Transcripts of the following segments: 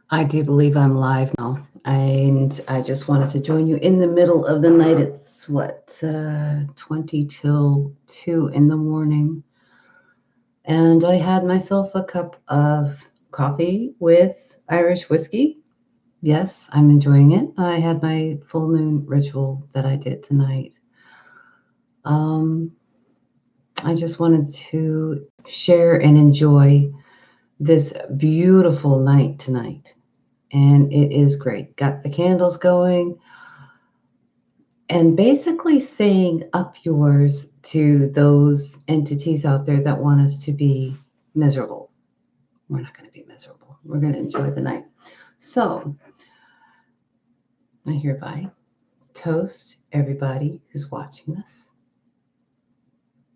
I do believe I'm live now, and I just wanted to join you in the middle of the night. It's 20 till 2 in the morning, and I had myself a cup of coffee with Irish whiskey. Yes, I'm enjoying it. I had my full moon ritual that I did tonight. Um, I just wanted to share and enjoy this beautiful night tonight, and it is great. Got the candles going and basically saying up yours to those entities out there that want us to be miserable. We're not going to be miserable. We're going to enjoy the night. So I hereby toast everybody who's watching this.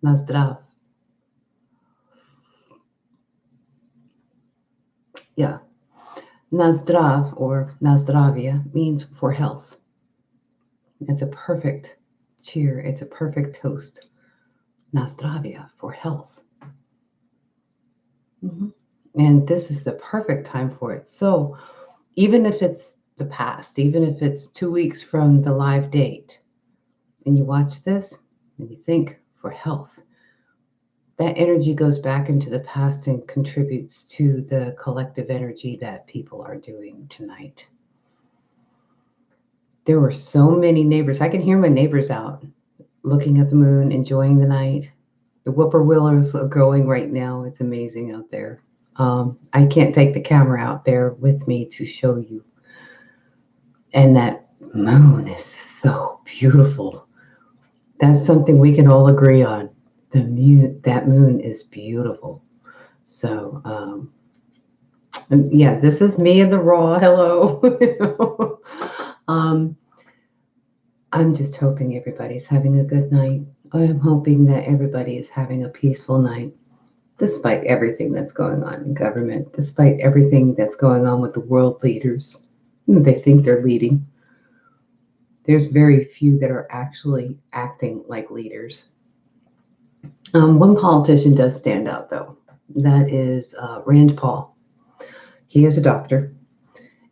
Nazdrav. Yeah. Nazdrav or Nazdravia means for health. It's a perfect cheer. It's a perfect toast. Nazdravia for health. Mm-hmm. And this is the perfect time for it. So even if it's the past, even if it's 2 weeks from the live date, and you watch this and you think for health, that energy goes back into the past and contributes to the collective energy that people are doing tonight. There were so many neighbors. I can hear my neighbors out looking at the moon, enjoying the night. The whippoorwills are going right now. It's amazing out there. I can't take the camera out there with me to show you. And that moon is so beautiful. That's something we can all agree on. That moon is beautiful. So, and yeah, this is me in the raw. Hello. um, I'm just hoping everybody's having a good night. I am hoping that everybody is having a peaceful night, despite everything that's going on in government, despite everything that's going on with the world leaders. They think they're leading. There's very few that are actually acting like leaders. One politician does stand out, though. That is Rand Paul. He is a doctor,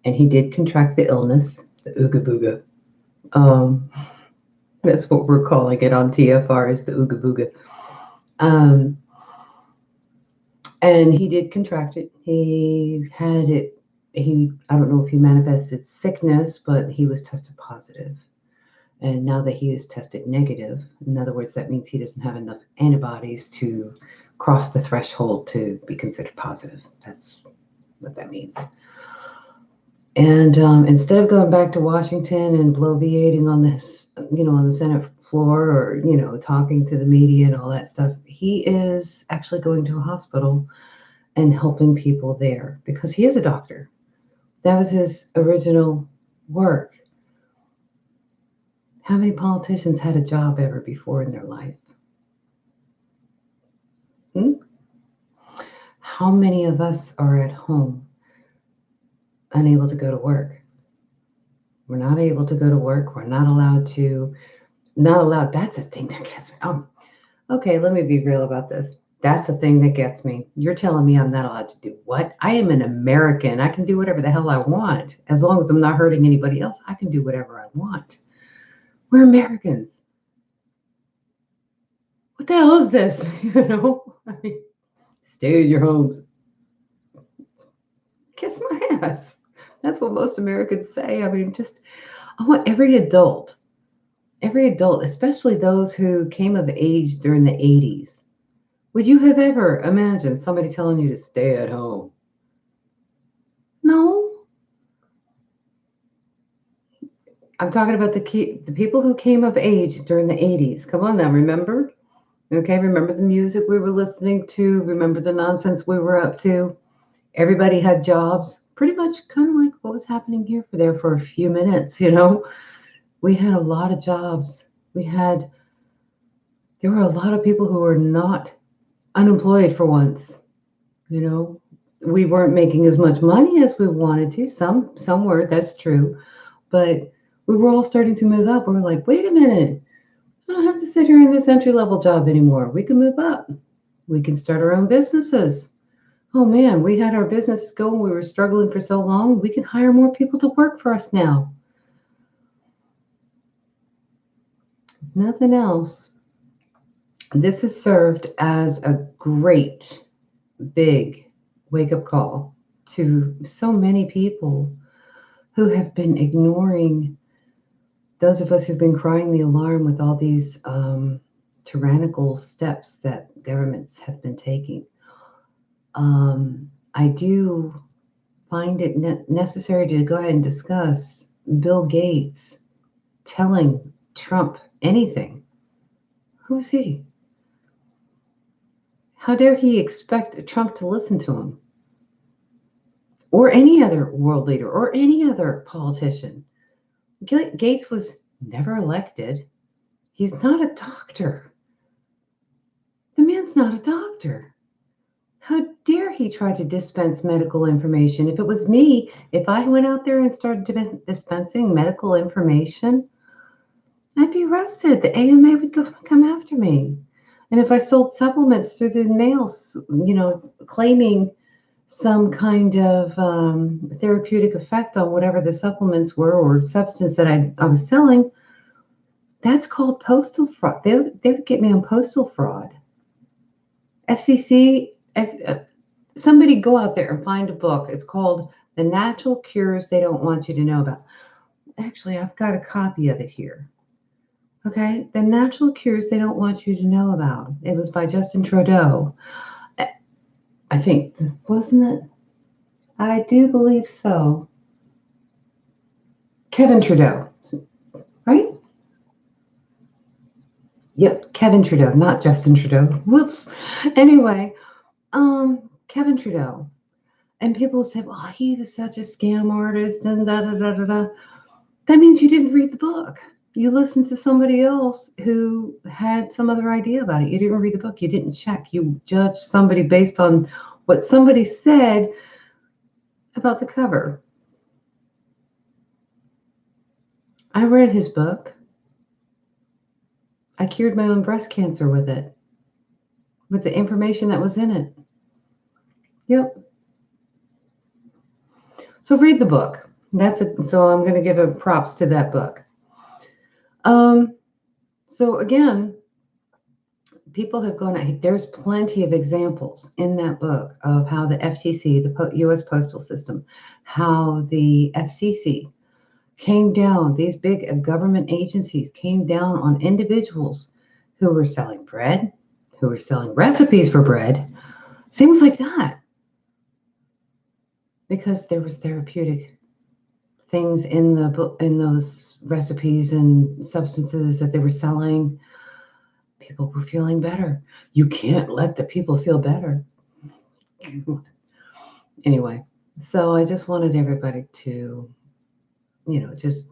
and he did contract the illness, the Ooga Booga. Um, that's what we're calling it on TFR, is the Ooga Booga. Um, and he did contract it. He had it. I don't know if he manifested sickness, but he was tested positive. And now that he is tested negative, in other words, that means he doesn't have enough antibodies to cross the threshold to be considered positive. That's what that means. And instead of going back to Washington and bloviating on this, on the Senate floor, or talking to the media and all that stuff, he is actually going to a hospital and helping people there because he is a doctor. That was his original work. How many politicians had a job ever before in their life? How many of us are at home unable to go to work? We're not able to go to work. We're not allowed to. Not allowed. That's the thing that gets me. Okay, let me be real about this. That's the thing that gets me. You're telling me I'm not allowed to do what? I am an American. I can do whatever the hell I want. As long as I'm not hurting anybody else, I can do whatever I want. We're Americans. What the hell is this? Stay in your homes. Kiss my ass. That's what most Americans say. I mean, I want every adult, especially those who came of age during the 80s. Would you have ever imagined somebody telling you to stay at home? No. I'm talking about the people who came of age during the 80s. Come on now, remember? Okay, remember the music we were listening to? Remember the nonsense we were up to? Everybody had jobs, pretty much kind of like what was happening here for a few minutes, We had a lot of jobs. There were a lot of people who were not unemployed for once, We weren't making as much money as we wanted to. Some were, that's true. But we were all starting to move up. We were like, wait a minute. I don't have to sit here in this entry-level job anymore. We can move up. We can start our own businesses. Oh man, we had our business going. We were struggling for so long. We can hire more people to work for us now. Nothing else. This has served as a great big wake up call to so many people who have been ignoring those of us who've been crying the alarm with all these tyrannical steps that governments have been taking. I do find it necessary to go ahead and discuss Bill Gates telling Trump anything. Who is he? How dare he expect Trump to listen to him? Or any other world leader or any other politician. Gates was never elected. He's not a doctor. The man's not a doctor. How dare he try to dispense medical information? If it was me, if I went out there and started dispensing medical information, I'd be arrested. The AMA would come after me. And if I sold supplements through the mail, claiming some kind of therapeutic effect on whatever the supplements were or substance that I was selling, that's called postal fraud. They would get me on postal fraud. FCC, somebody go out there and find a book. It's called The Natural Cures They Don't Want You to Know About. Actually, I've got a copy of it here. Okay, The Natural Cures They Don't Want You to Know About. It was by Justin Trudeau. I think, wasn't it? I do believe so. Kevin Trudeau, right? Yep, Kevin Trudeau, not Justin Trudeau. Whoops. Anyway, Kevin Trudeau. And people say, well, he was such a scam artist and da da da da da. That means you didn't read the book. You listened to somebody else who had some other idea about it. You didn't read the book. You didn't check. You judged somebody based on what somebody said about the cover. I read his book. I cured my own breast cancer with it, with the information that was in it. Yep. So read the book. So I'm going to give a props to that book. So again, people have gone, there's plenty of examples in that book of how the FTC, the U.S. Postal System, how the FCC came down, these big government agencies came down on individuals who were selling bread, who were selling recipes for bread, things like that. Because there was therapeutic things in the book, in those recipes and substances that they were selling. People were feeling better. You can't let the people feel better. Anyway, so I just wanted everybody to, just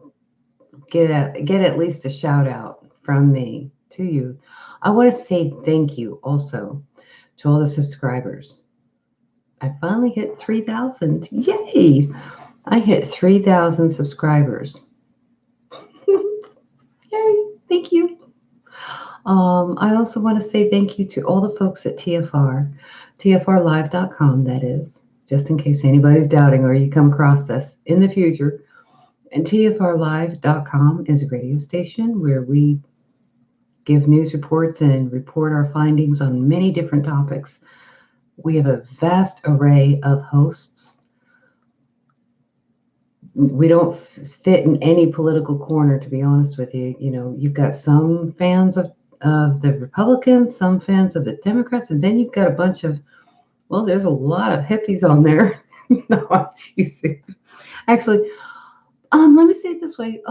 get at least a shout out from me to you. I want to say thank you also to all the subscribers. I finally hit 3,000. Yay! I hit 3,000 subscribers. Yay! Thank you. I also want to say thank you to all the folks at TFRlive.com, that is, just in case anybody's doubting or you come across this in the future. And TFRlive.com is a radio station where we give news reports and report our findings on many different topics. We have a vast array of hosts. We don't fit in any political corner, to be honest with you. You've got some fans of the Republicans, some fans of the Democrats, and then you've got a bunch of, well, there's a lot of hippies on there. No, I'm teasing. Actually, let me say it this way.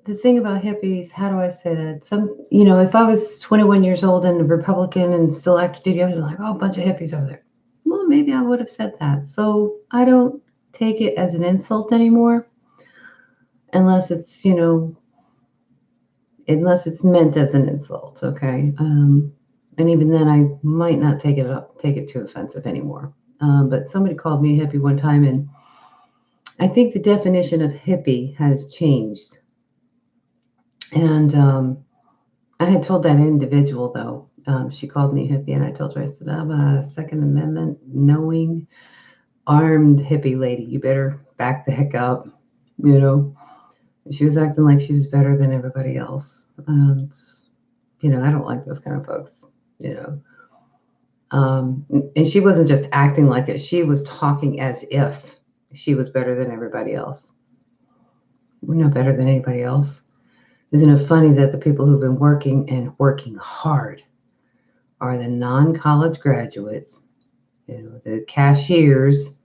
The thing about hippies, how do I say that? If I was 21 years old and a Republican and still active duty, I would be like, oh, a bunch of hippies over there. Well, maybe I would have said that. So I don't take it as an insult anymore, unless it's, unless it's meant as an insult, okay? And even then, I might not take it too offensive anymore. But somebody called me a hippie one time, and I think the definition of hippie has changed. And I had told that individual, though, She called me hippie, and I told her, I said, I'm a Second Amendment knowing, armed hippie lady. You better back the heck up, you know. She was acting like she was better than everybody else. I don't like those kind of folks, you know. And she wasn't just acting like it. She was talking as if she was better than everybody else. We're no better than anybody else. Isn't it funny that the people who've been working and working hard are the non-college graduates, the cashiers,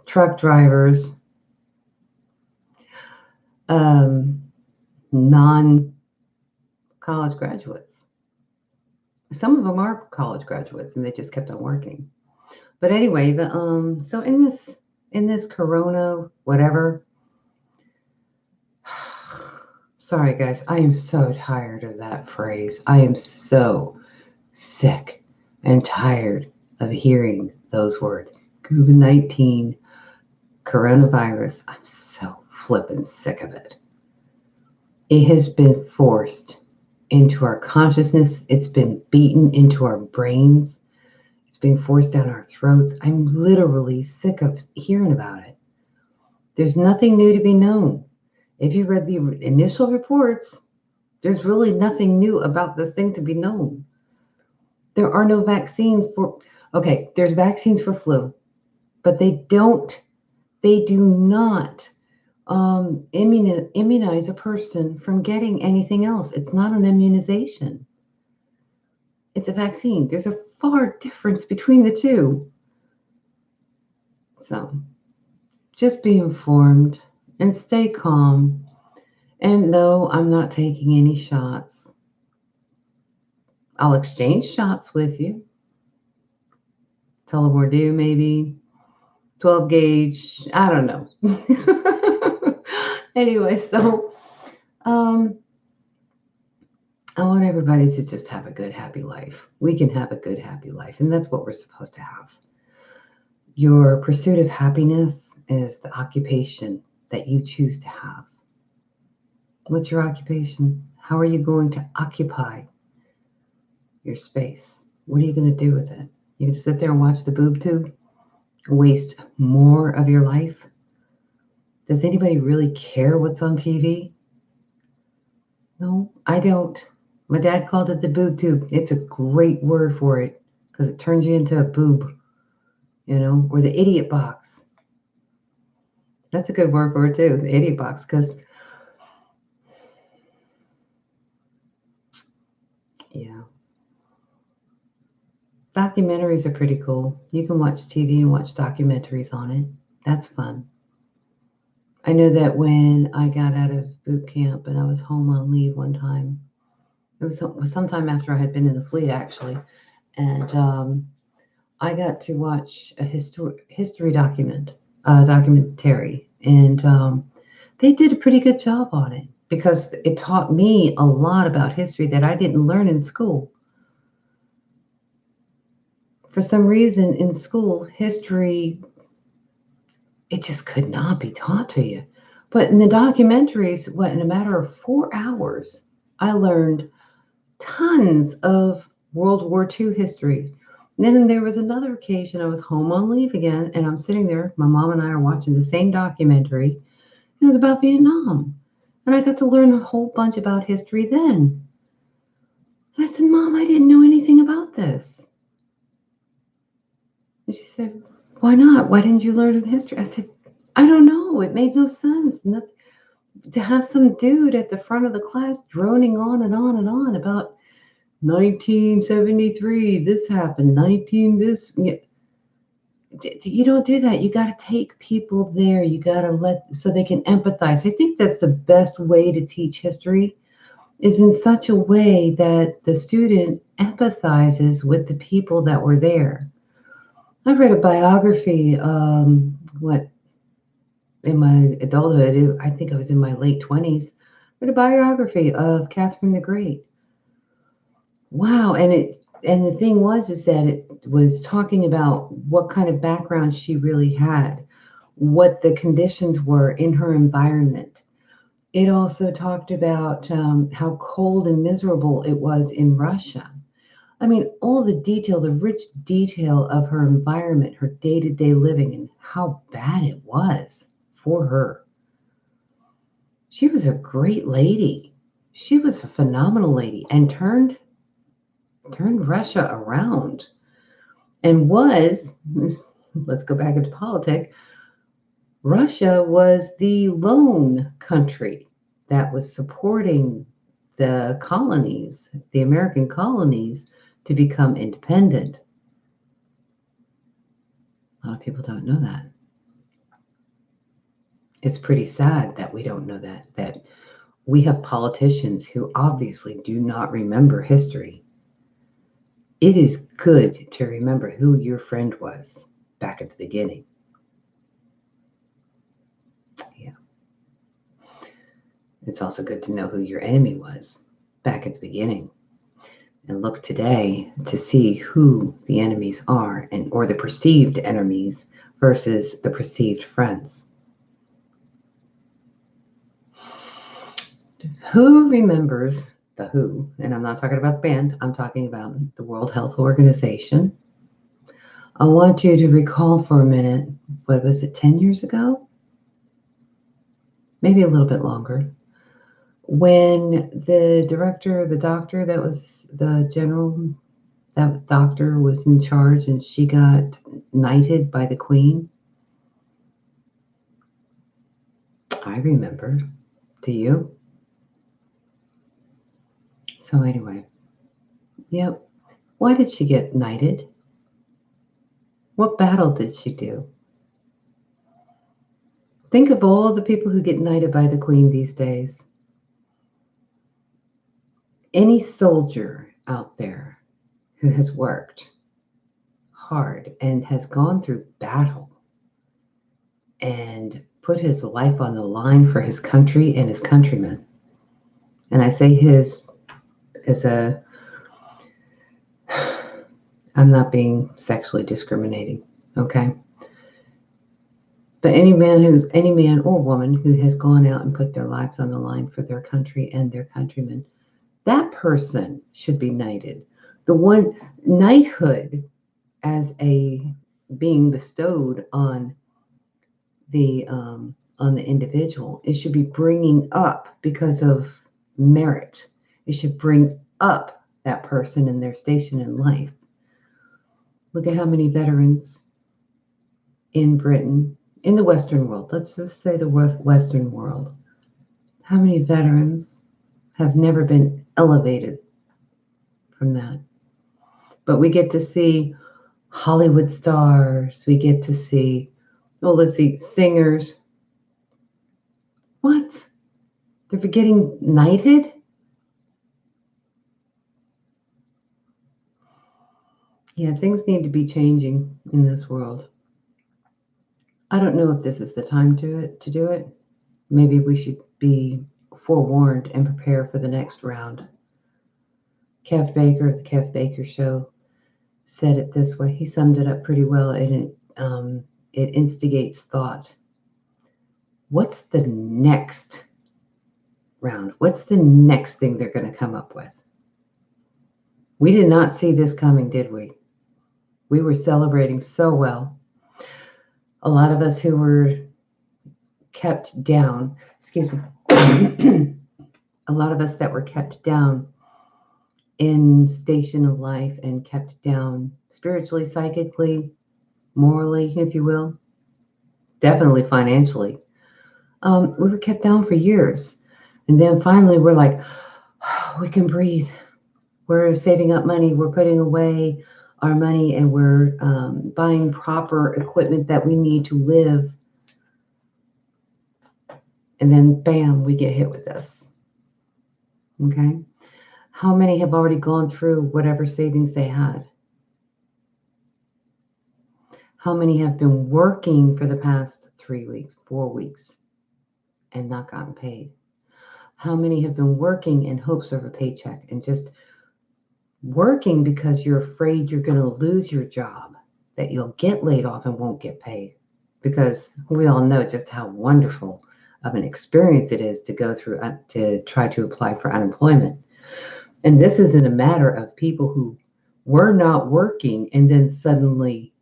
truck drivers, non-college graduates. Some of them are college graduates, and they just kept on working. But anyway, so in this Corona whatever. Sorry, guys, I am so tired of that phrase. I am so sick and tired of hearing those words. COVID-19, coronavirus. I'm so flippin' sick of it. It has been forced into our consciousness. It's been beaten into our brains. It's being forced down our throats. I'm literally sick of hearing about it. There's nothing new to be known. If you read the initial reports, there's really nothing new about this thing to be known. There are no vaccines there's vaccines for flu, but they do not immunize a person from getting anything else. It's not an immunization. It's a vaccine. There's a far difference between the two. So just be informed and stay calm. And no, I'm not taking any shots. I'll exchange shots with you. Tullamore Dew, maybe. 12 gauge. I don't know. Anyway, so I want everybody to just have a good, happy life. We can have a good, happy life, and that's what we're supposed to have. Your pursuit of happiness is the occupation that you choose to have. What's your occupation? How are you going to occupy your space? What are you going to do with it? You going to sit there and watch the boob tube? Waste more of your life? Does anybody really care what's on TV? No, I don't. My dad called it the boob tube. It's a great word for it because it turns you into a boob, or the idiot box. That's a good word for it too, the idiot box, because documentaries are pretty cool. You can watch TV and watch documentaries on it. That's fun. I know that when I got out of boot camp and I was home on leave one time, it was sometime after I had been in the fleet, actually, and I got to watch a history documentary, and they did a pretty good job on it because it taught me a lot about history that I didn't learn in school. For some reason in school, history, it just could not be taught to you. But in the documentaries, in a matter of 4 hours, I learned tons of World War II history. And then there was another occasion I was home on leave again, and I'm sitting there, my mom and I are watching the same documentary, and it was about Vietnam. And I got to learn a whole bunch about history then. And I said, Mom, I didn't know anything about this. And she said, why not? Why didn't you learn in history? I said, I don't know. It made no sense. To have some dude at the front of the class droning on and on and on about 1973, this happened, this. You don't do that. You got to take people there. You got to so they can empathize. I think that's the best way to teach history, is in such a way that the student empathizes with the people that were there. I've read a biography, in my adulthood, I think I was in my late 20s, read a biography of Catherine the Great. Wow, and the thing is that it was talking about what kind of background she really had, what the conditions were in her environment. It also talked about how cold and miserable it was in Russia. I mean, all the detail, the rich detail of her environment, her day-to-day living, and how bad it was for her. She was a great lady. She was a phenomenal lady and turned Russia around and was, let's go back into politics, Russia was the lone country that was supporting the colonies, the American colonies, to become independent. A lot of people don't know that. It's pretty sad that we don't know that we have politicians who obviously do not remember history. It is good to remember who your friend was back at the beginning. Yeah. It's also good to know who your enemy was back at the beginning. And look today to see who the enemies are or the perceived enemies versus the perceived friends. Who remembers the WHO? And I'm not talking about the band, I'm talking about the World Health Organization. I want you to recall for a minute, what was it, 10 years ago? Maybe a little bit longer. When the doctor that was the general, that doctor was in charge and she got knighted by the Queen. I remember. Do you? So anyway, yep. Why did she get knighted? What battle did she do? Think of all the people who get knighted by the Queen these days. Any soldier out there who has worked hard and has gone through battle and put his life on the line for his country and his countrymen. And I say his as a, I'm not being sexually discriminating, okay? But any man or woman who has gone out and put their lives on the line for their country and their countrymen, that person should be knighted. The one knighthood as a being bestowed on the individual, it should be bringing up because of merit. It should bring up that person and their station in life. Look at how many veterans in Britain, in the Western world, let's just say the Western world, how many veterans have never been elevated from that? But we get to see Hollywood stars, we get to see, singers. What? They're getting knighted? Yeah, things need to be changing in this world. I don't know if this is the time to do it. Maybe we should be forewarned and prepare for the next round. Kev Baker of the Kev Baker Show said it this way. He summed it up pretty well, and it instigates thought. What's the next round? What's the next thing they're going to come up with? We did not see this coming, did we? We were celebrating so well. A lot of us who were kept down, a lot of us that were kept down in station of life and kept down spiritually, psychically, morally, if you will, definitely financially. We were kept down for years. And then finally we're like, oh, we can breathe. We're saving up money. We're putting away our money and we're buying proper equipment that we need to live. And then bam, we get hit with this. Okay. How many have already gone through whatever savings they had? How many have been working for the past 3 weeks, 4 weeks, and not gotten paid? How many have been working in hopes of a paycheck and just working because you're afraid you're going to lose your job, that you'll get laid off and won't get paid? Because we all know just how wonderful of an experience it is to go through, to try to apply for unemployment. And this isn't a matter of people who were not working and then suddenly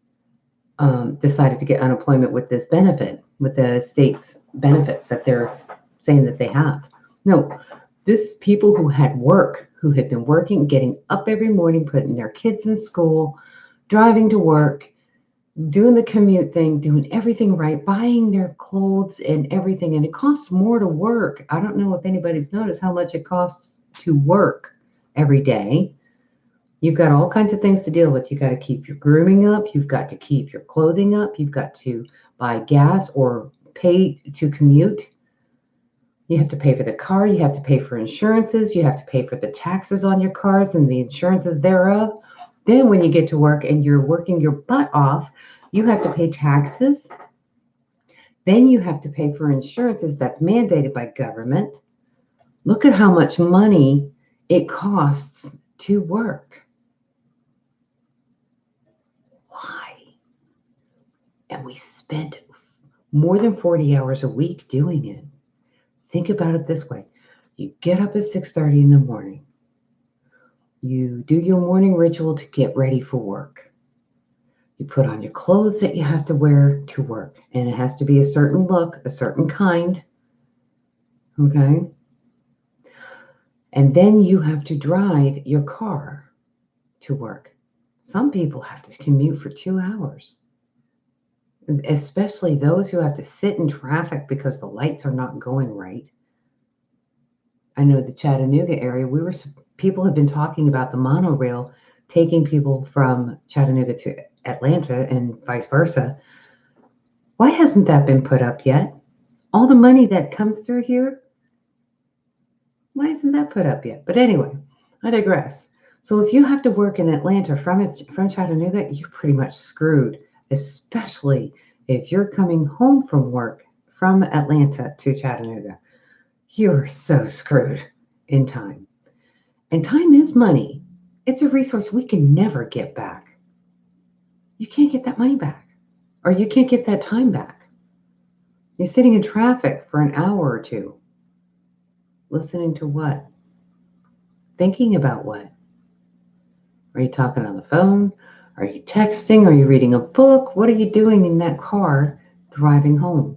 decided to get unemployment with this benefit, with the state's benefits that they're saying that they have. No, this people who had work, who had been working, getting up every morning, putting their kids in school, driving to work, doing the commute thing, doing everything right, buying their clothes and everything. And it costs more to work. I don't know if anybody's noticed how much it costs to work every day. You've got all kinds of things to deal with. You've got to keep your grooming up. You've got to keep your clothing up. You've got to buy gas or pay to commute. You have to pay for the car. You have to pay for insurances. You have to pay for the taxes on your cars and the insurances thereof. Then when you get to work and you're working your butt off, you have to pay taxes. Then you have to pay for insurances that's mandated by government. Look at how much money it costs to work. Why? And we spent more than 40 hours a week doing it. Think about it this way. You get up at 6:30 in the morning. You do your morning ritual to get ready for work. You put on your clothes that you have to wear to work. And it has to be a certain look, a certain kind. Okay? And then you have to drive your car to work. Some people have to commute for 2 hours. Especially those who have to sit in traffic because the lights are not going right. I know the Chattanooga area, people have been talking about the monorail taking people from Chattanooga to Atlanta and vice versa. Why hasn't that been put up yet? All the money that comes through here, why isn't that put up yet? But anyway, I digress. So if you have to work in Atlanta from Chattanooga, you're pretty much screwed, especially if you're coming home from work from Atlanta to Chattanooga. You're so screwed in time. And time is money. It's a resource we can never get back. You can't get that money back, or you can't get that time back. You're sitting in traffic for an hour or two. Listening to what? Thinking about what? Are you talking on the phone? Are you texting? Are you reading a book? What are you doing in that car driving home?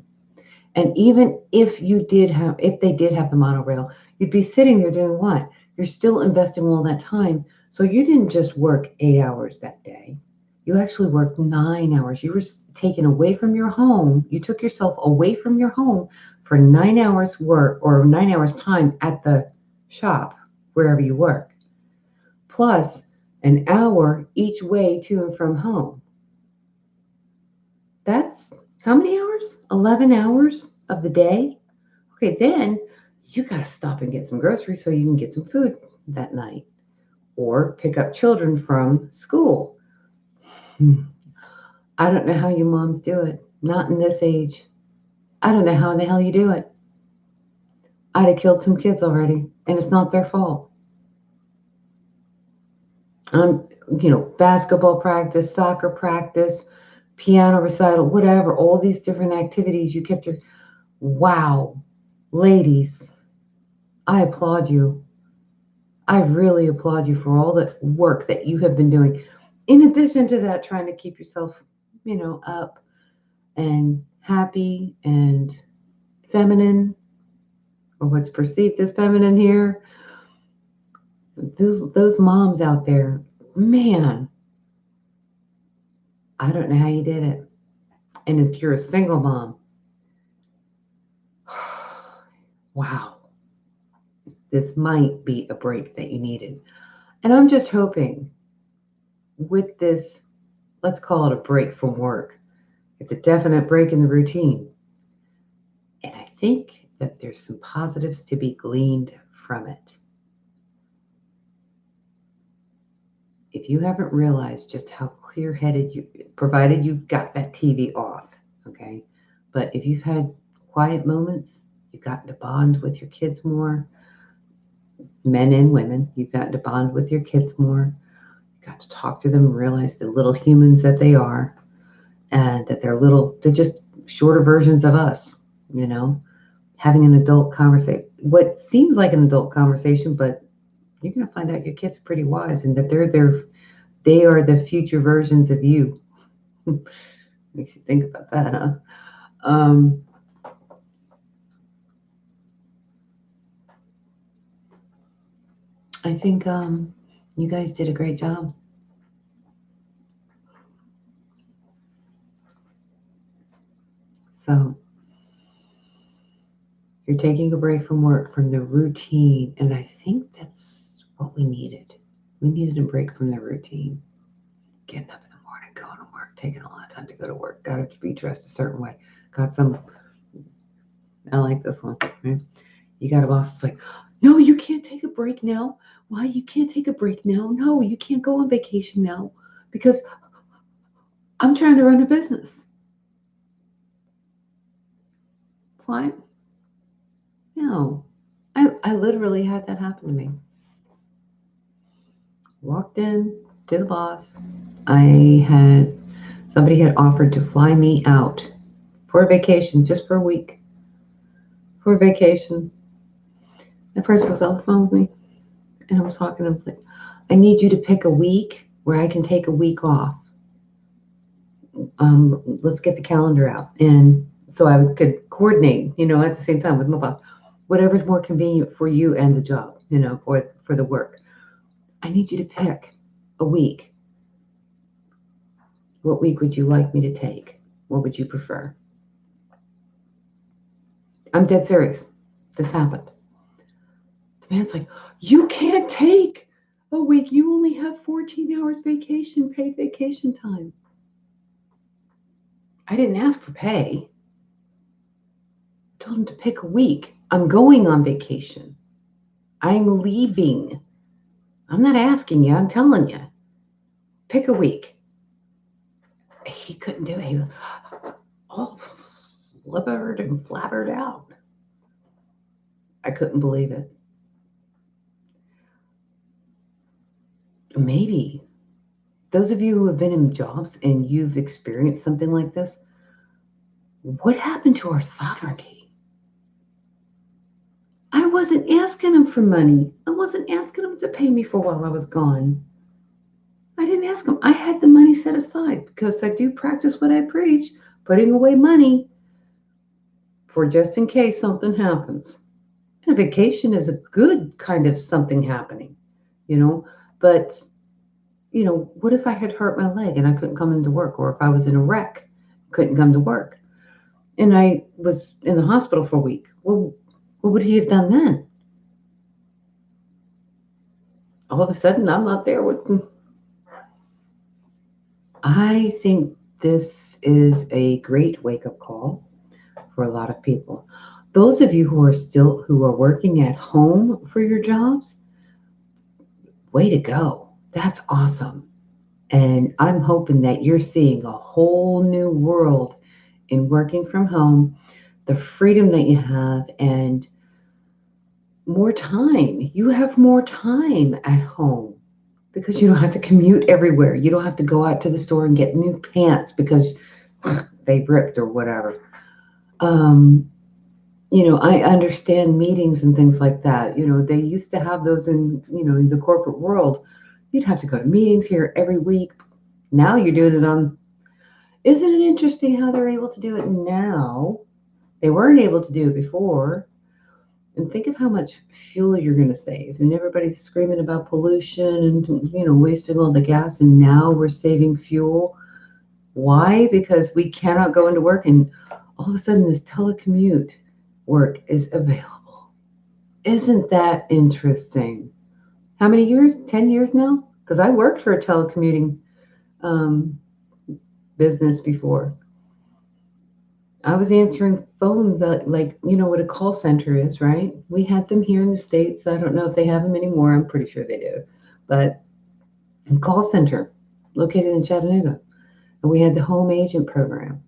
And even if they did have the monorail, you'd be sitting there doing what? You're still investing all that time. So you didn't just work 8 hours that day. You actually worked 9 hours. You were taken away from your home. You took yourself away from your home for 9 hours work or 9 hours time at the shop, wherever you work, plus an hour each way to and from home. That's how many hours? 11 hours of the day? Okay, then you got to stop and get some groceries so you can get some food that night or pick up children from school. I don't know how you moms do it. Not in this age. I don't know how in the hell you do it. I'd have killed some kids already, and it's not their fault. Basketball practice, soccer practice, piano recital, whatever, all these different activities you kept wow, ladies, I applaud you. I really applaud you for all the work that you have been doing. In addition to that, trying to keep yourself, up and happy and feminine, or what's perceived as feminine here. Those moms out there, man, I don't know how you did it. And if you're a single mom, wow, this might be a break that you needed. And I'm just hoping with this, let's call it a break from work. It's a definite break in the routine. And I think that there's some positives to be gleaned from it. If you haven't realized just how clear-headed provided you've got that TV off, okay? But if you've had quiet moments, you've gotten to bond with your kids more, men and women, you've gotten to bond with your kids more, you got to talk to them and realize the little humans that they are, and that they're just shorter versions of us, having an adult conversation, what seems like an adult conversation, but you're going to find out your kid's pretty wise and that They are the future versions of you. Makes you think about that, huh? Um, I think you guys did a great job. So you're taking a break from work, from the routine, and I think that's what we needed. We needed a break from the routine. Getting up in the morning, going to work, taking all that time to go to work, got to be dressed a certain way. Got some, I like this one. Right? You got a boss that's like, no, you can't take a break now. Why? You can't take a break now. No, you can't go on vacation now because I'm trying to run a business. What? No. I literally had that happen to me. Walked in to the boss. I had somebody had offered to fly me out for a vacation, just for a week, for a vacation. The person was on the phone with me, and I was talking to him like, I need you to pick a week where I can take a week off. Let's get the calendar out. And so I could coordinate, at the same time with my boss, whatever's more convenient for you and the job, for the work. I need you to pick a week. What week would you like me to take? What would you prefer? I'm dead serious. This happened. The man's like, you can't take a week. You only have 14 hours vacation, paid vacation time. I didn't ask for pay. I told him to pick a week. I'm going on vacation. I'm leaving. I'm not asking you. I'm telling you. Pick a week. He couldn't do it. He was all flibbered and flabbered out. I couldn't believe it. Maybe those of you who have been in jobs and you've experienced something like this, what happened to our sovereignty? I wasn't asking him for money. I wasn't asking him to pay me for while I was gone. I didn't ask him. I had the money set aside because I do practice what I preach, putting away money for just in case something happens. And a vacation is a good kind of something happening, you know. But, what if I had hurt my leg and I couldn't come into work? Or if I was in a wreck, couldn't come to work? And I was in the hospital for a week. Well, what would he have done then? All of a sudden, I'm not there with him. I think this is a great wake-up call for a lot of people. Those of you who are working at home for your jobs, way to go. That's awesome. And I'm hoping that you're seeing a whole new world in working from home, the freedom that you have, and more time. You have more time at home because you don't have to commute everywhere. You don't have to go out to the store and get new pants because they ripped or whatever. I understand meetings and things like that. They used to have those in the corporate world. You'd have to go to meetings here every week. Now you're doing it on. Isn't it interesting how they're able to do it now? They weren't able to do it before. And think of how much fuel you're going to save. And everybody's screaming about pollution and, wasting all the gas. And now we're saving fuel. Why? Because we cannot go into work. And all of a sudden, this telecommute work is available. Isn't that interesting? How many years? 10 years now? Because I worked for a telecommuting business before. I was answering phones like, what a call center is, right? We had them here in the States. I don't know if they have them anymore. I'm pretty sure they do. But a call center located in Chattanooga. And we had the home agent program.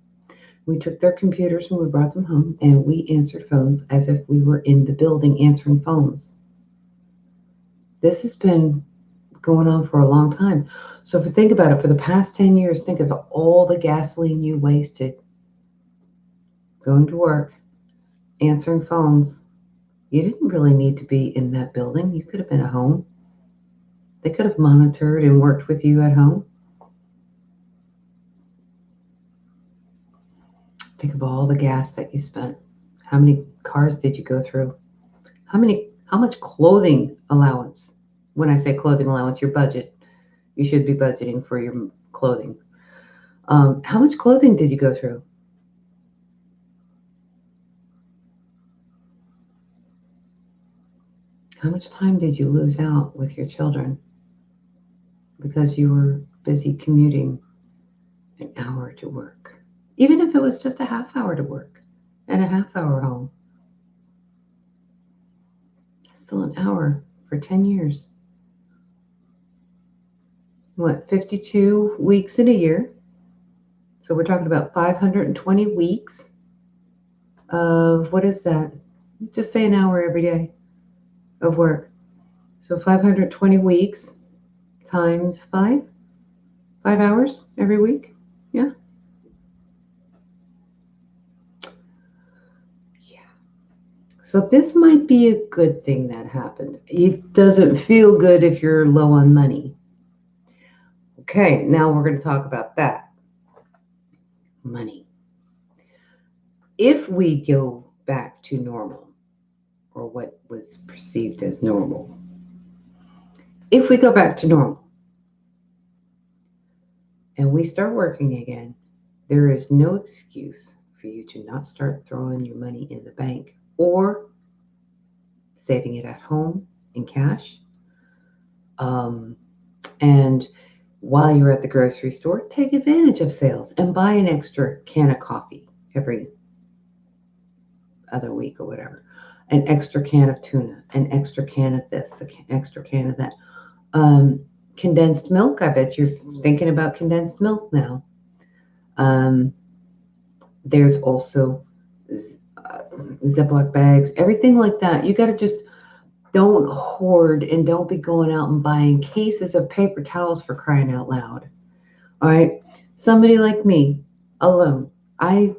We took their computers and we brought them home and we answered phones as if we were in the building answering phones. This has been going on for a long time. So if you think about it, for the past 10 years, think of all the gasoline you wasted going to work, answering phones. You didn't really need to be in that building. You could have been at home. They could have monitored and worked with you at home. Think of all the gas that you spent. How many cars did you go through? How much clothing allowance? When I say clothing allowance, your budget. You should be budgeting for your clothing. How much clothing did you go through? How much time did you lose out with your children because you were busy commuting an hour to work? Even if it was just a half hour to work and a half hour home. That's still an hour for 10 years. What, 52 weeks in a year? So we're talking about 520 weeks of, what is that? Just say an hour every day of work. So 520 weeks times 5 hours every week. Yeah. So this might be a good thing that happened. It doesn't feel good if you're low on money. Okay, now we're going to talk about that. Money. If we go back to normal, or what was perceived as normal, if we go back to normal and we start working again, there is no excuse for you to not start throwing your money in the bank or saving it at home in cash. And while you're at the grocery store, take advantage of sales and buy an extra can of coffee every other week or whatever, an extra can of tuna, an extra can of this, an extra can of that. Condensed milk, I bet you're thinking about condensed milk now. There's also Ziploc bags, everything like that. You got to just don't hoard and don't be going out and buying cases of paper towels for crying out loud. All right. Somebody like me, alone, I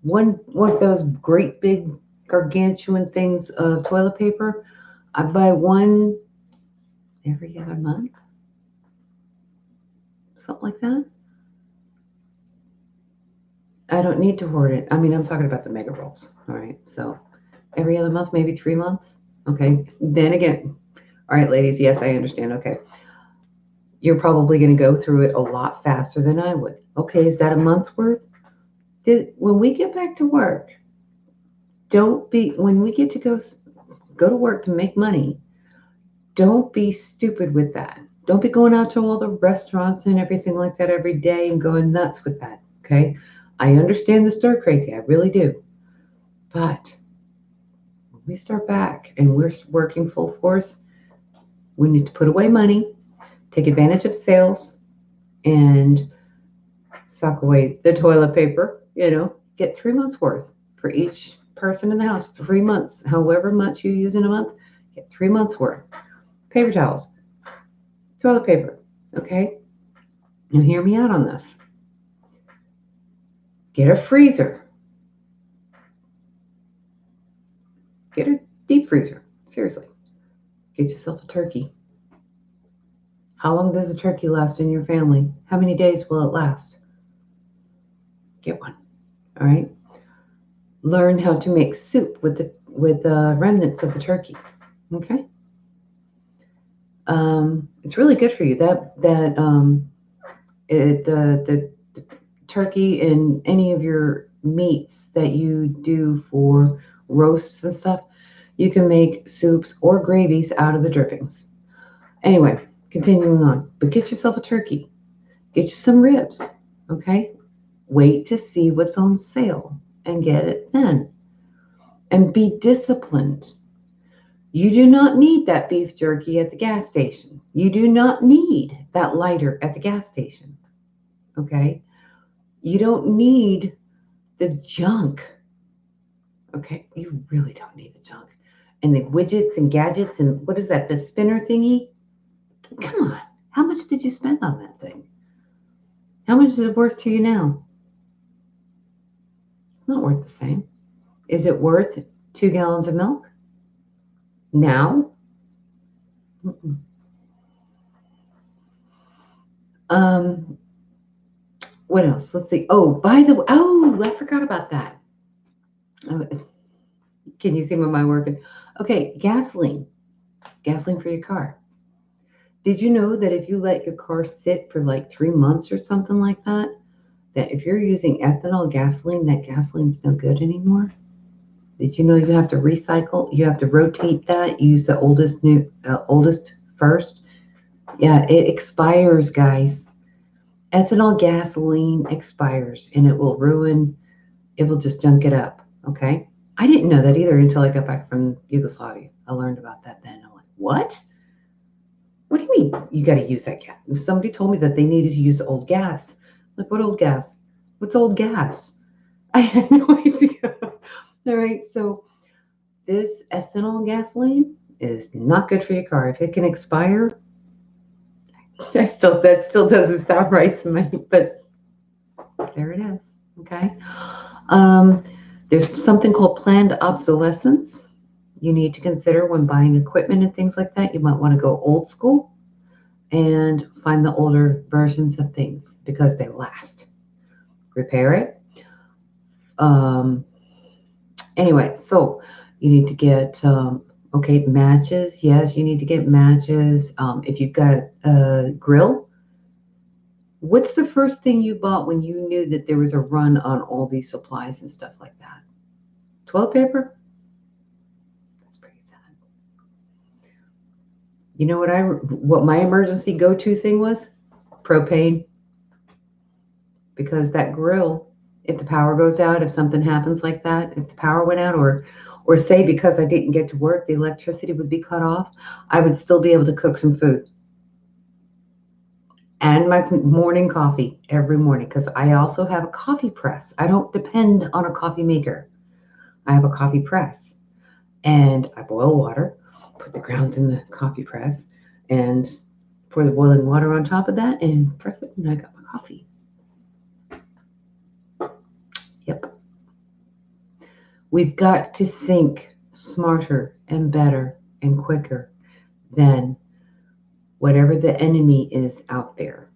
one of those great big gargantuan things of toilet paper. I buy one every other month, something like that. I don't need to hoard it. I mean, I'm talking about the mega rolls. All right. So every other month, maybe 3 months. Okay. Then again, all right, ladies. Yes, I understand. Okay. You're probably going to go through it a lot faster than I would. Okay. Is that a month's worth? When we get back to work, when we get to go to work to make money, don't be stupid with that. Don't be going out to all the restaurants and everything like that every day and going nuts with that. Okay. I understand the stir crazy. I really do. But when we start back and we're working full force, we need to put away money, take advantage of sales, and sock away the toilet paper. Get 3 months worth for each person in the house. 3 months, however much you use in a month, get 3 months worth. Paper towels, toilet paper. Okay. Now hear me out on this. Get a freezer. Get a deep freezer. Seriously. Get yourself a turkey. How long does a turkey last in your family? How many days will it last? Get one. All right. Learn how to make soup with the remnants of the turkey. Okay. It's really good for you. The turkey and any of your meats that you do for roasts and stuff, you can make soups or gravies out of the drippings. Anyway, continuing on. But get yourself a turkey. Get you some ribs. Okay. Wait to see what's on sale and get it then. And be disciplined. You do not need that beef jerky at the gas station. You do not need that lighter at the gas station. Okay? You don't need the junk. Okay? You really don't need the junk. And the widgets and gadgets and what is that? The spinner thingy? Come on. How much did you spend on that thing? How much is it worth to you now? It's not worth the same. Is it worth 2 gallons of milk? Now? Mm-mm. Um, what else? Let's see. Oh, by the way, oh, I forgot about that. Uh, Can you see my mind working? Okay, gasoline. Gasoline for your car. Did you know that if you let your car sit for like 3 months or something like that, that if you're using ethanol gasoline, that gasoline's no good anymore? Did you know you have to recycle? You have to rotate that. Use the oldest first. Yeah, it expires, guys. Ethanol gasoline expires, and it will ruin. It will just junk it up. Okay. I didn't know that either until I got back from Yugoslavia. I learned about that then. I'm like, what? What do you mean you got to use that gas? Somebody told me that they needed to use old gas. Like, what old gas? What's old gas? I had no idea. All right. So, this ethanol gasoline is not good for your car. If it can expire, that still doesn't sound right to me, but there it is. Okay. Um, there's something called planned obsolescence you need to consider when buying equipment and things like that. You might want to go old school and find the older versions of things because they last. Repair it. Um, anyway, so you need to get okay, matches. Yes, you need to get matches. If you've got a grill, what's the first thing you bought when you knew that there was a run on all these supplies and stuff like that? Toilet paper? That's pretty sad. You know what my emergency go-to thing was? Propane. Because that grill, if the power goes out, if something happens like that, if the power went out, or say because I didn't get to work, the electricity would be cut off, I would still be able to cook some food and my morning coffee every morning because I also have a coffee press. I don't depend on a coffee maker. I have a coffee press and I boil water, put the grounds in the coffee press, and pour the boiling water on top of that and press it, and I got my coffee. Yep. We've got to think smarter and better and quicker than whatever the enemy is out there.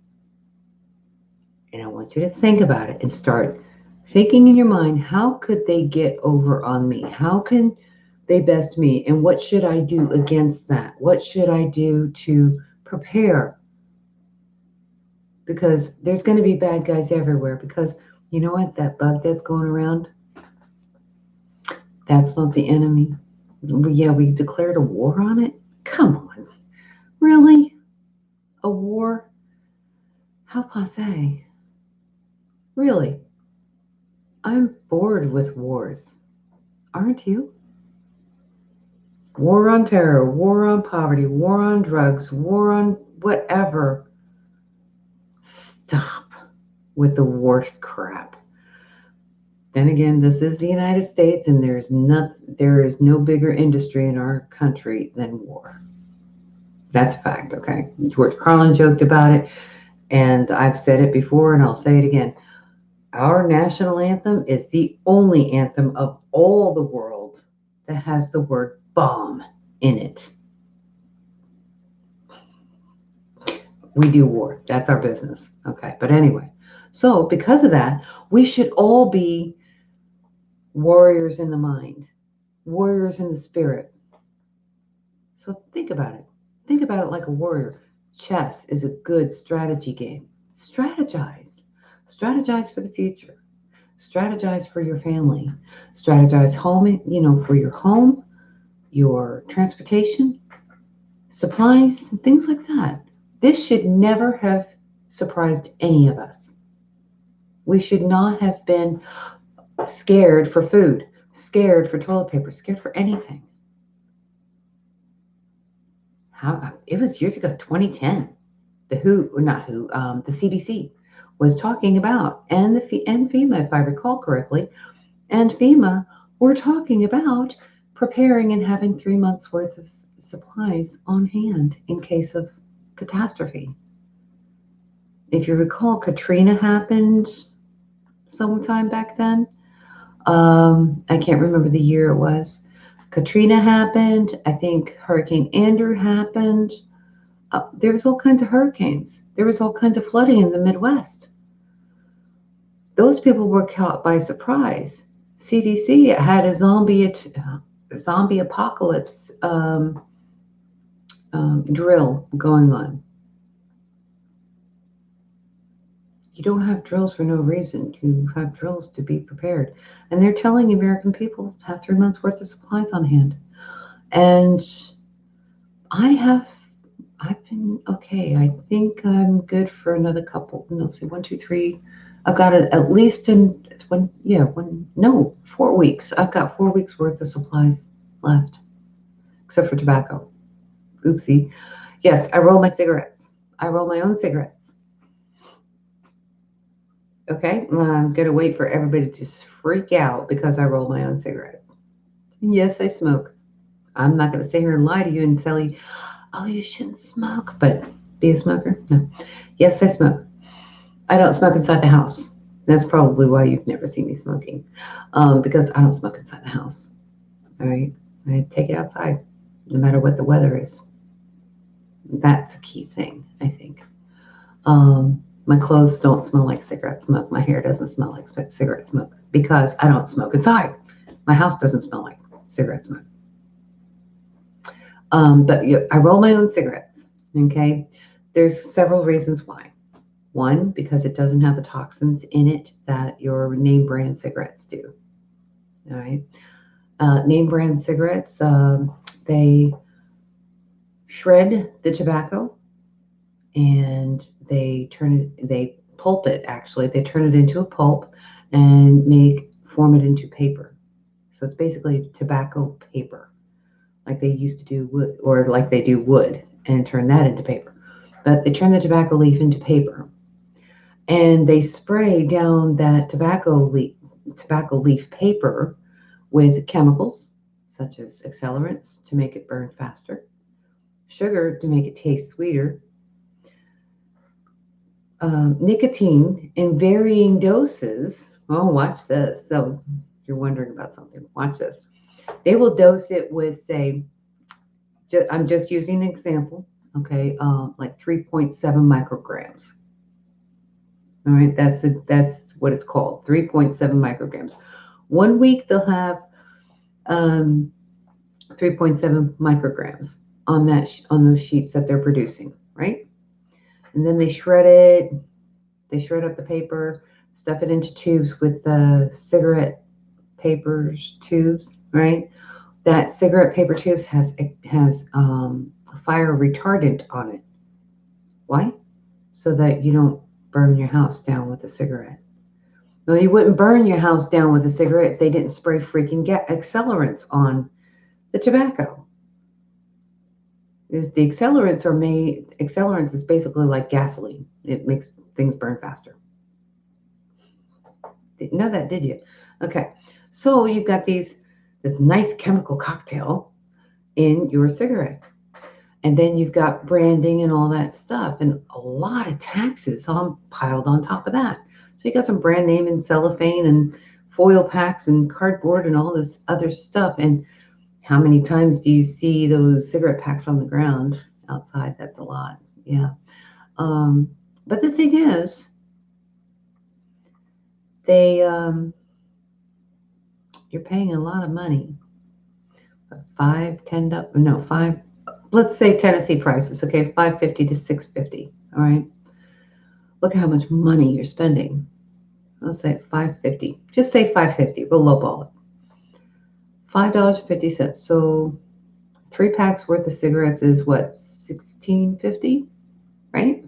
And I want you to think about it and start thinking in your mind, how could they get over on me? How can they best me? And what should I do against that? What should I do to prepare? Because there's going to be bad guys everywhere. Because you know what? That bug that's going around, that's not the enemy. Yeah, we declared a war on it. Come on. Really? A war? How passe. Really? I'm bored with wars. Aren't you? War on terror, war on poverty, war on drugs, war on whatever. Stop with the war crap. Then again, this is the United States, and there is no bigger industry in our country than war. That's a fact, okay? George Carlin joked about it, and I've said it before, and I'll say it again. Our national anthem is the only anthem of all the world that has the word bomb in it. We do war. That's our business. Okay. But anyway, so because of that, we should all be warriors in the mind, warriors in the spirit. So think about it. Think about it like a warrior. Chess is a good strategy game. Strategize. Strategize for the future. Strategize for your family. Strategize for your home, your transportation, supplies, and things like that. This should never have surprised any of us. We should not have been scared for food, scared for toilet paper, scared for anything. It was years ago, 2010. The CDC was talking about, and FEMA, if I recall correctly, and FEMA were talking about preparing and having 3 months worth of supplies on hand in case of catastrophe. If you recall, Katrina happened sometime back then. I can't remember the year it was. Katrina happened. I think Hurricane Andrew happened. There was all kinds of hurricanes. There was all kinds of flooding in the Midwest. Those people were caught by surprise. CDC had a zombie apocalypse drill going on. You don't have drills for no reason. You have drills to be prepared. And they're telling American people to have 3 months worth of supplies on hand. And I have, I've been okay. I think I'm good for another couple. Let's see, 1, 2, 3. I've got it at least in it's one, yeah, one, no, 4 weeks. I've got 4 weeks worth of supplies left, except for tobacco. Oopsie. Yes, I roll my cigarettes. I roll my own cigarettes. Okay, I'm gonna wait for everybody to just freak out because I roll my own cigarettes. Yes, I smoke. I'm not gonna sit here and lie to you and tell you, oh, you shouldn't smoke, but be a smoker? No. Yes, I smoke. I don't smoke inside the house. That's probably why you've never seen me smoking, because I don't smoke inside the house. All right, I take it outside, no matter what the weather is. That's a key thing, I think. My clothes don't smell like cigarette smoke. My hair doesn't smell like cigarette smoke because I don't smoke inside. My house doesn't smell like cigarette smoke. But I roll my own cigarettes. Okay, there's several reasons why. One, because it doesn't have the toxins in it that your name brand cigarettes do. All right, name brand cigarettes, they shred the tobacco and they pulp it. Actually, they turn it into a pulp and form it into paper. So it's basically tobacco paper, like they used to do wood, or like they do wood, and turn that into paper. But they turn the tobacco leaf into paper, and they spray down that tobacco leaf paper with chemicals such as accelerants to make it burn faster, sugar to make it taste sweeter, nicotine in varying doses. Oh, watch this. So you're wondering about something. Watch this. They will dose it with, say, I'm just using an example, okay, like 3.7 micrograms. All right, that's what it's called, 3.7 micrograms. 1 week they'll have 3.7 micrograms on those sheets that they're producing, right? And then they shred it. They shred up the paper, stuff it into tubes with the cigarette papers tubes, right? That cigarette paper tubes has fire retardant on it. Why? So that you don't burn your house down with a cigarette. Well, you wouldn't burn your house down with a cigarette if they didn't spray freaking accelerants on the tobacco. The accelerants is basically like gasoline. It makes things burn faster. Didn't know that, did you? Okay, so you've got this nice chemical cocktail in your cigarette. And then you've got branding and all that stuff, and a lot of taxes piled on top of that. So you got some brand name and cellophane and foil packs and cardboard and all this other stuff. And how many times do you see those cigarette packs on the ground outside? That's a lot. Yeah. But the thing is, you're paying a lot of money. $5, let's say Tennessee prices, okay, $5.50 to $6.50. All right. Look at how much money you're spending. Let's say $5.50. Just say $5.50. We'll lowball it. $5.50. So 3 packs worth of cigarettes is what, $16.50, right?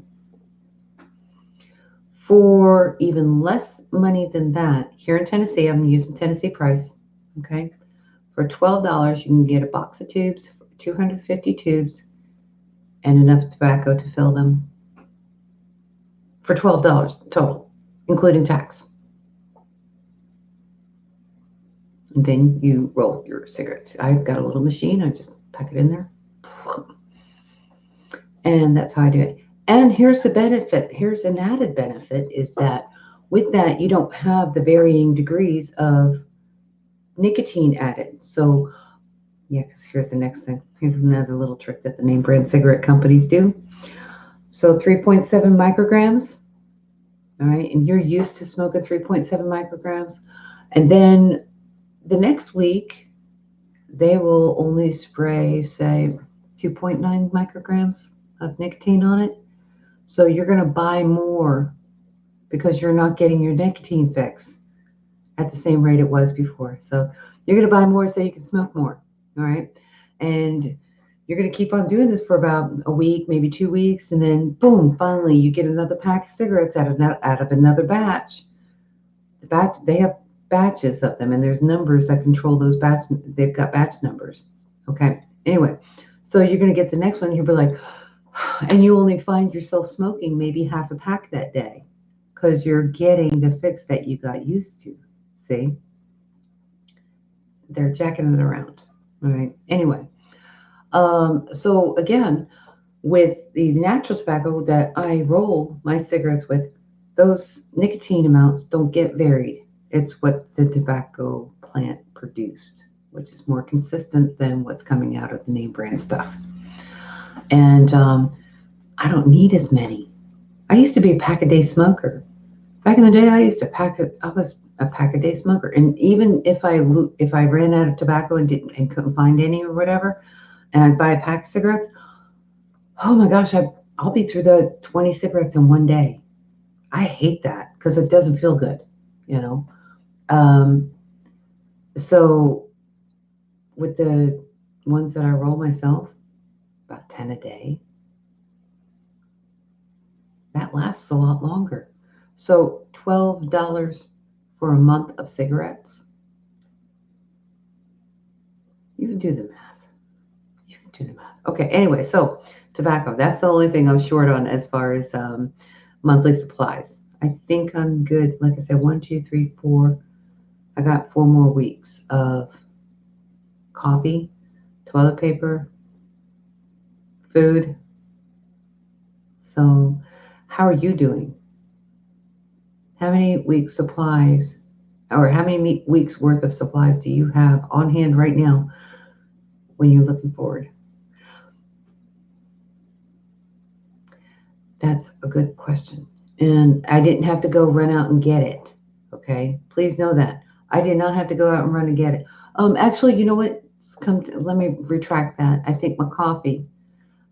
For even less money than that, here in Tennessee, I'm using Tennessee price, okay? For $12, you can get a box of tubes, 250 tubes, and enough tobacco to fill them. For $12 total, including tax. And then you roll your cigarettes. I've got a little machine. I just pack it in there. And that's how I do it. And here's the benefit. Here's an added benefit is that with that, you don't have the varying degrees of nicotine added. So, yeah, because here's the next thing. Here's another little trick that the name brand cigarette companies do. So 3.7 micrograms. All right. And you're used to smoking 3.7 micrograms. And then the next week, they will only spray, say, 2.9 micrograms of nicotine on it. So you're going to buy more because you're not getting your nicotine fix at the same rate it was before. So you're going to buy more so you can smoke more. All right. And you're going to keep on doing this for about a week, maybe 2 weeks. And then boom, finally you get another pack of cigarettes out of another batch. They have batches of them, and there's numbers that control those batch. They've got batch numbers. Okay. Anyway, so you're going to get the next one. You'll be like, and you only find yourself smoking maybe half a pack that day because you're getting the fix that you got used to. See, they're jacking it around. All right. Anyway, so again, with the natural tobacco that I roll my cigarettes with, those nicotine amounts don't get varied. It's what the tobacco plant produced, which is more consistent than what's coming out of the name brand stuff. And I don't need as many. I used to be a pack a day smoker. Back in the day, I was a pack a day smoker. And even if I ran out of tobacco and couldn't find any or whatever, and I'd buy a pack of cigarettes, oh my gosh, I'll be through the 20 cigarettes in one day. I hate that because it doesn't feel good, you know. So with the ones that I roll myself, about 10 a day, that lasts a lot longer. So $12 for a month of cigarettes. You can do the math. You can do the math. Okay, anyway, so tobacco, that's the only thing I'm short on as far as monthly supplies. I think I'm good. Like I said, 1, 2, 3, 4. I got 4 more weeks of coffee, toilet paper, food. So how are you doing? How many weeks supplies or how many weeks worth of supplies do you have on hand right now when you're looking forward? That's a good question. And I didn't have to go run out and get it. Okay. Please know that. I did not have to go out and run and get it. Actually, you know what? Let me retract that. I think my coffee,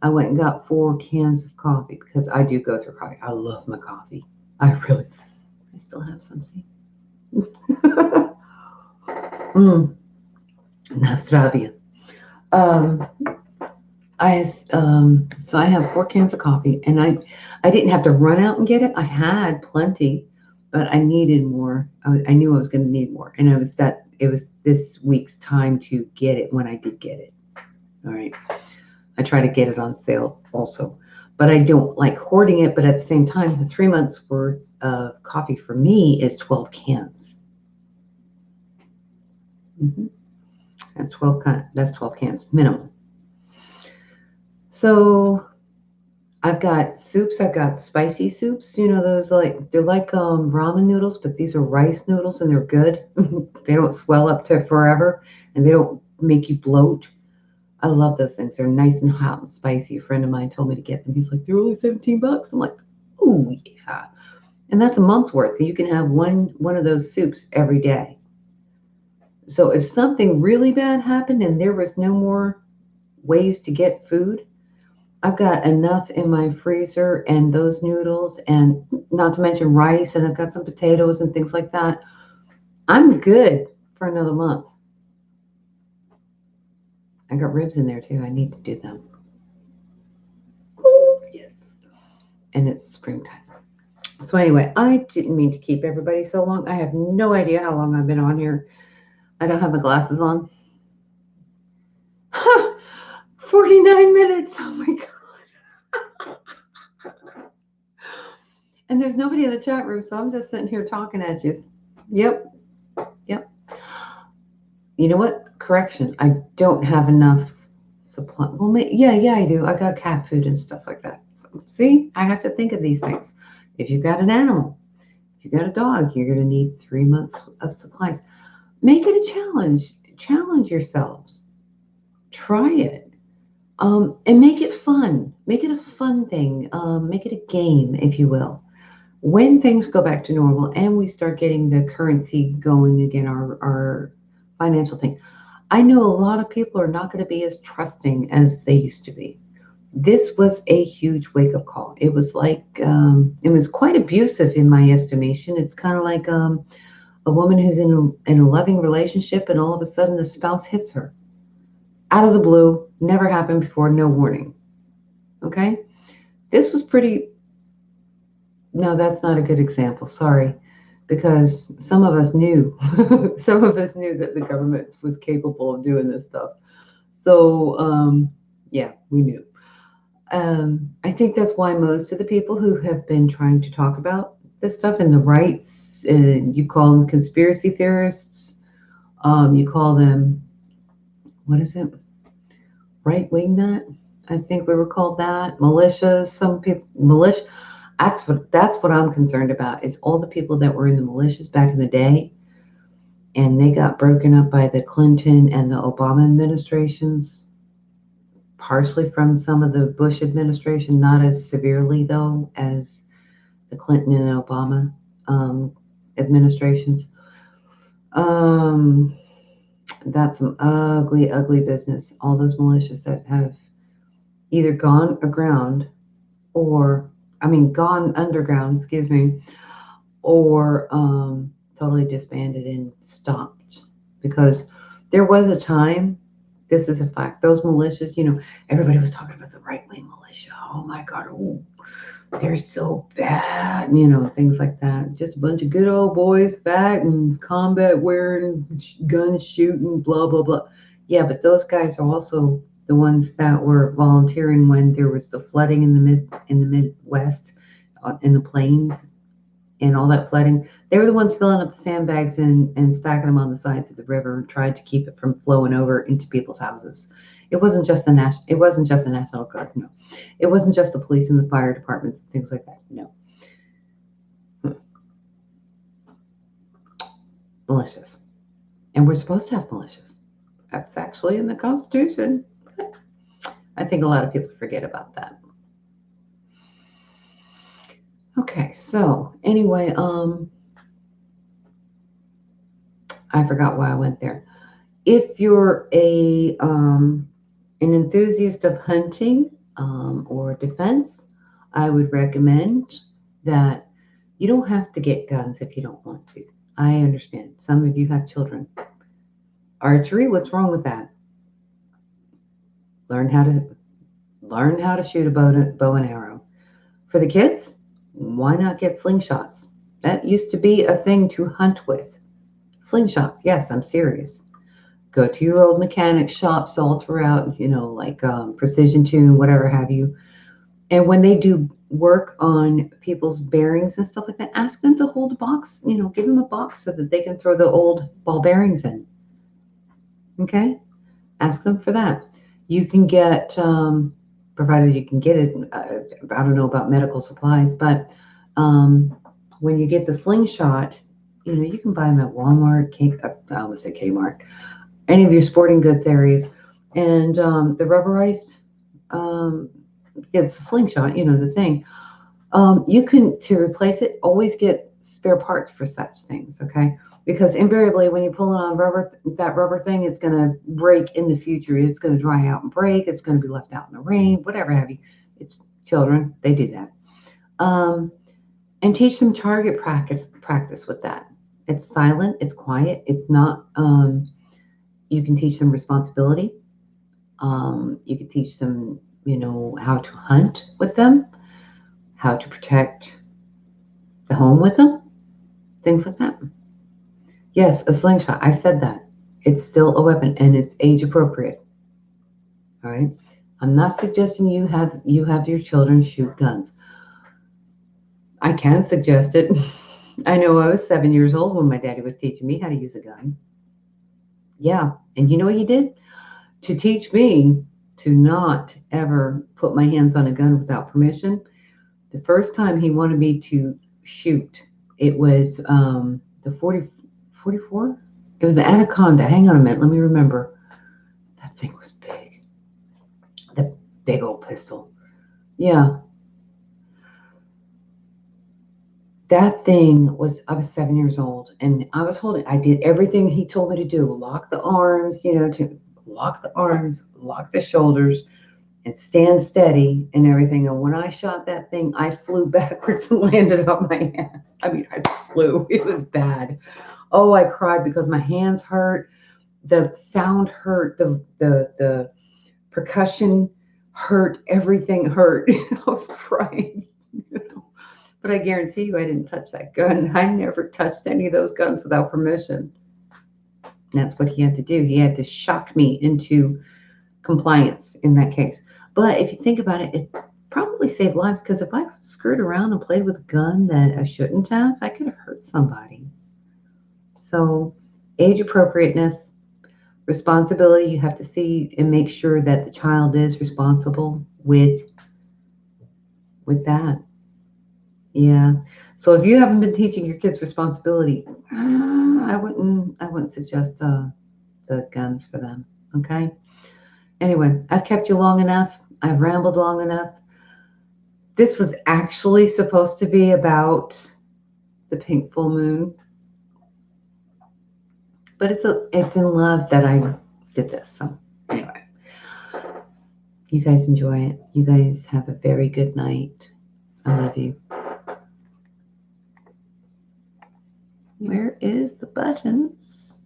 I went and got 4 cans of coffee because I do go through coffee. I love my coffee. I still have some. See? Настравia. So I have 4 cans of coffee, and I didn't have to run out and get it. I had plenty, but I needed more. I knew I was going to need more, and it was this week's time to get it when I did get it. All right. I try to get it on sale also, but I don't like hoarding it. But at the same time, the 3 months worth of coffee for me is 12 cans. That's 12 cans minimum. So I've got soups. I've got spicy soups. You know, they're like ramen noodles, but these are rice noodles and they're good. They don't swell up to forever and they don't make you bloat. I love those things. They're nice and hot and spicy. A friend of mine told me to get them. He's like, they're only $17. I'm like, oh yeah. And that's a month's worth. You can have one of those soups every day. So if something really bad happened and there was no more ways to get food, I've got enough in my freezer and those noodles and not to mention rice, and I've got some potatoes and things like that. I'm good for another month. I got ribs in there too. I need to do them. Oh, yes. And it's springtime. So anyway, I didn't mean to keep everybody so long. I have no idea how long I've been on here. I don't have my glasses on. 49 minutes. Oh my God. And there's nobody in the chat room, so I'm just sitting here talking at you. Yep. You know what? Correction. I don't have enough supply. Well, yeah, I do. I got cat food and stuff like that. So, see, I have to think of these things. If you've got an animal, if you've got a dog, you're going to need 3 months of supplies. Make it a challenge. Challenge yourselves. Try it. And make it fun. Make it a fun thing. Make it a game, if you will. When things go back to normal and we start getting the currency going again, our financial thing, I know a lot of people are not going to be as trusting as they used to be. This was a huge wake up call. It was like, it was quite abusive in my estimation. It's kind of like a woman who's in a loving relationship and all of a sudden the spouse hits her out of the blue, never happened before, no warning. Okay? This was pretty, no, that's not a good example. Sorry. Because some of us knew, some of us knew that the government was capable of doing this stuff. So, yeah, we knew. I think that's why most of the people who have been trying to talk about this stuff and the rights, and you call them conspiracy theorists, you call them, what is it? Right wing nut? I think we were called that. Militias, some people, militia. That's what I'm concerned about is all the people that were in the militias back in the day, and they got broken up by the Clinton and the Obama administrations, partially from some of the Bush administration, not as severely though as the Clinton and Obama administrations. Um, that's some ugly, ugly business. All those militias that have either gone aground or, I mean, gone underground, excuse me, or totally disbanded and stopped. Because there was a time, this is a fact, those militias, everybody was talking about the right wing militia. Oh my God, oh, they're so bad, things like that. Just a bunch of good old boys, fat and combat wearing, guns shooting, blah, blah, blah. Yeah, but those guys are also the ones that were volunteering when there was the flooding in the Midwest, in the plains and all that flooding. They were the ones filling up the sandbags and stacking them on the sides of the river and tried to keep it from flowing over into people's houses. It wasn't just the National Guard, no. It wasn't just the police and the fire departments and things like that. No. Militias. And we're supposed to have militias. That's actually in the Constitution. I think a lot of people forget about that. Okay, so anyway, I forgot why I went there. If you're an enthusiast of hunting or defense, I would recommend that you don't have to get guns if you don't want to. I understand. Some of you have children. Archery, what's wrong with that? Learn how to shoot a bow and arrow. For the kids, why not get slingshots? That used to be a thing to hunt with. Slingshots, yes, I'm serious. Go to your old mechanic shops all throughout, like Precision Tune, whatever have you. And when they do work on people's bearings and stuff like that, ask them to hold a box, give them a box so that they can throw the old ball bearings in. Okay? Ask them for that. You can get, provided you can get it, I don't know about medical supplies, but when you get the slingshot, you can buy them at Walmart, I almost said Kmart, any of your sporting goods areas. And the rubberized, it's a slingshot, the thing. You can, to replace it, always get spare parts for such things, okay? Because invariably, when you pull it on that rubber thing, it's going to break in the future. It's going to dry out and break. It's going to be left out in the rain, whatever have you. It's children, they do that. And teach them target practice with that. It's silent, it's quiet, it's not, you can teach them responsibility. You can teach them, how to hunt with them, how to protect the home with them, things like that. Yes, a slingshot. I said that. It's still a weapon and it's age appropriate. All right. I'm not suggesting you have your children shoot guns. I can suggest it. I know I was 7 years old when my daddy was teaching me how to use a gun. Yeah. And you know what he did? To teach me to not ever put my hands on a gun without permission. The first time he wanted me to shoot, it was the 44? It was the Anaconda. Hang on a minute. Let me remember. That thing was big. big old pistol. Yeah. That thing was, I was 7 years old and I was holding, I did everything he told me to do. Lock the arms, to lock the arms, lock the shoulders, and stand steady and everything. And when I shot that thing, I flew backwards and landed on my hands. I mean, I flew. It was bad. Oh, I cried because my hands hurt. The sound hurt. The percussion hurt. Everything hurt. I was crying. But I guarantee you, I didn't touch that gun. I never touched any of those guns without permission. And that's what he had to do. He had to shock me into compliance in that case. But if you think about it, it probably saved lives because if I screwed around and played with a gun that I shouldn't have, I could have hurt somebody. So, age appropriateness, responsibility, you have to see and make sure that the child is responsible with that. Yeah. So if you haven't been teaching your kids responsibility, I wouldn't suggest the guns for them. Okay. Anyway, I've kept you long enough. I've rambled long enough. This was actually supposed to be about the pink full moon, but it's in love that I did this. So anyway, you guys enjoy it. You guys have a very good night. I love you. Where is the buttons?